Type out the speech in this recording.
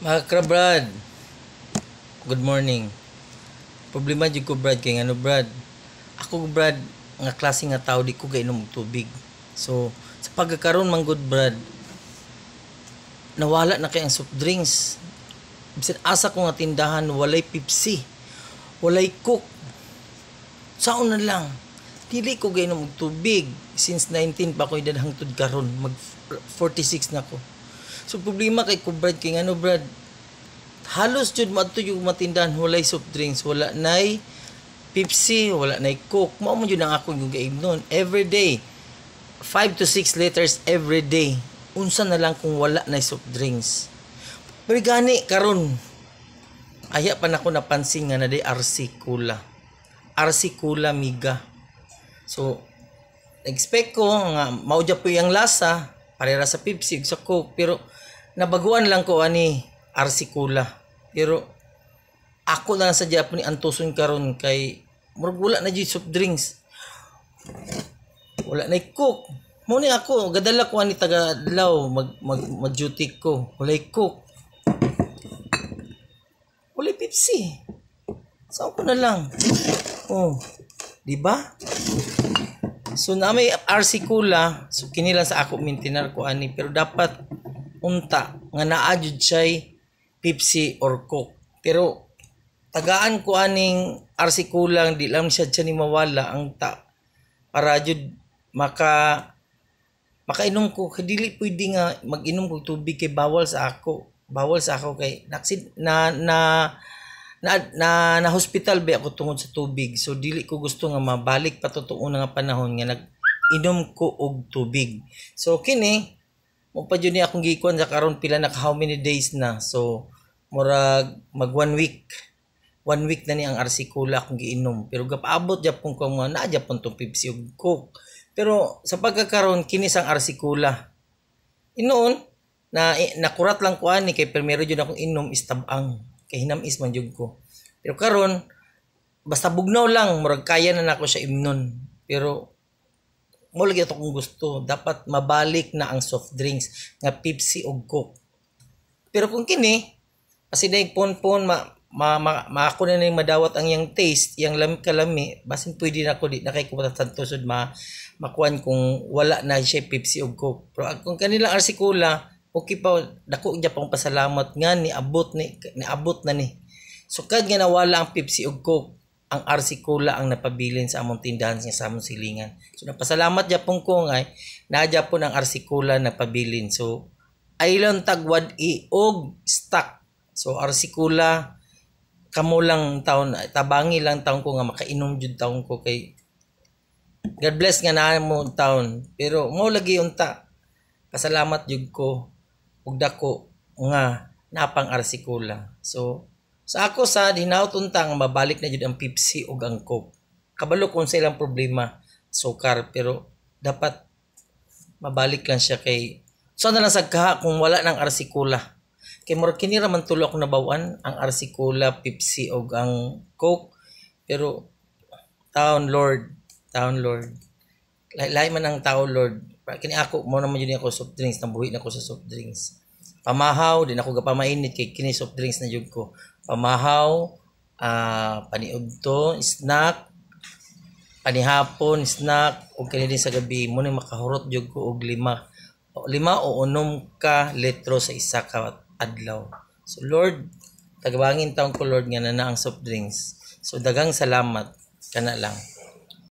Mga ka-Brad, good morning. Problema jud ko Brad kay ngano Brad. Ako Brad nga klase nga tao di ko gainom og tubig. So sa pagkakaroon man good Brad, nawala na kay ang soft drinks. Bisan asa ko nga tindahan walay Pepsi, walay Coke. Saon na lang. Dili ko gainom og tubig since 19 pa ko idad hangtod karon mag 46 na ko. So problema kay ko Brad kay ngano Brad, halos jud madto yung matindahan walay soft drinks, wala nay Pepsi, wala nay Coke. Mao man jud ang ako yung gaignon every day. 5 to 6 liters every day. Unsa na lang kung wala nay soft drinks. Pero gani karon aya pa nako napansin nga na day RC Cola. RC Cola Miga. So expect ko nga mao jud po yung lasa parehas sa Pepsi ug sa Coke, pero nabaguan lang ko ani RC Cola. Pero ako lang sa Japan ni antuson karon kay murag wala na jud soft drinks. Wala na Coke. Mo ni ako gadala ko ani taga Adlaw mag duty ko. Wala Coke. Wala Pepsi. Sao ko na lang. Oh, di ba? So na may RC Cola, so kini lang sa ako maintainer ko ani, pero dapat unta nga naa jud siya Pepsi or Coke. Pero tagaan ko aning RC Cola, di lang siya ni mawala ang para jud makainom ko. Dili pwede nga mag-inom ko tubig kay bawal sa ako. Bawal sa ako kay na hospital ba ako tungod sa tubig. So dili ko gusto nga mabalik pa tutuon nga panahon nga nag-inom ko og tubig. So kini mo pa jud ni akong gikuan sa karon pila na how many days na. So murag mag 1 week. 1 week na ni ang RC Cola akong giinom. Pero gapaabot japon ko nga na japon tong Pepsi ug Coke. Pero sa pagkakaroon kini sang RC Cola. Inoon na nakurat lang ko ani kay primero jud akong inom is tabang. Kay hinamis man jud ko. Pero karon basta bugnaw lang murag kaya na nako siya imnon. Pero mo lagi ato kung gusto, dapat mabalik na ang soft drinks nga Pepsi o Coke. Pero kung kini kasi dahil pon-pon ako na yung madawat ang yung taste, yung kalami, basin pwede na ako di na kay kumatatanto sud makuan kung wala na siya Pepsi o Coke. Pero kung kanila RC Cola, okay pa, dako niya pang pasalamat nga niabot na ni. So kad nga nawala ang Pepsi o Coke, ang RC Cola ang napabilin sa among tindahan sa among silingan. So napasalamat japon ko nga na japon ang RC Cola napabilin. So aylan tagwad og stock. So RC Cola kamo lang taon, tabangi lang taon ko nga makainom jud taon ko kay God bless nga na mo taon. Pero mo lagi unta pasalamat jud ko ug dako nga napang RC Cola. So sa ako sa hinaut unta nga mabalik na jud ang Pepsi ug ang Coke. Kabalo kung sa ilang problema sukar, pero dapat mabalik lang siya kay so na lang sa kaha kung wala nang RC Cola. Kay murag kini ra man tulo ako nabawan ang RC Cola, Pepsi ug ang Coke. Pero taon Lord. Lahi man ang tao Lord. Kini ako mo naman jud ako soft drinks, nabuhi na ko sa soft drinks. Pamahaw din ako gapamainit kay kini soft drinks na jud ko. Pamahaw, paniudto, snack, panihapon, snack, ug kani din sa gabi mo ni makahurot jud ko og 5 o 6 ka litro sa isa ka adlaw. So Lord, tagabangin taon ko Lord nga na ang soft drinks. So dagang salamat kana lang.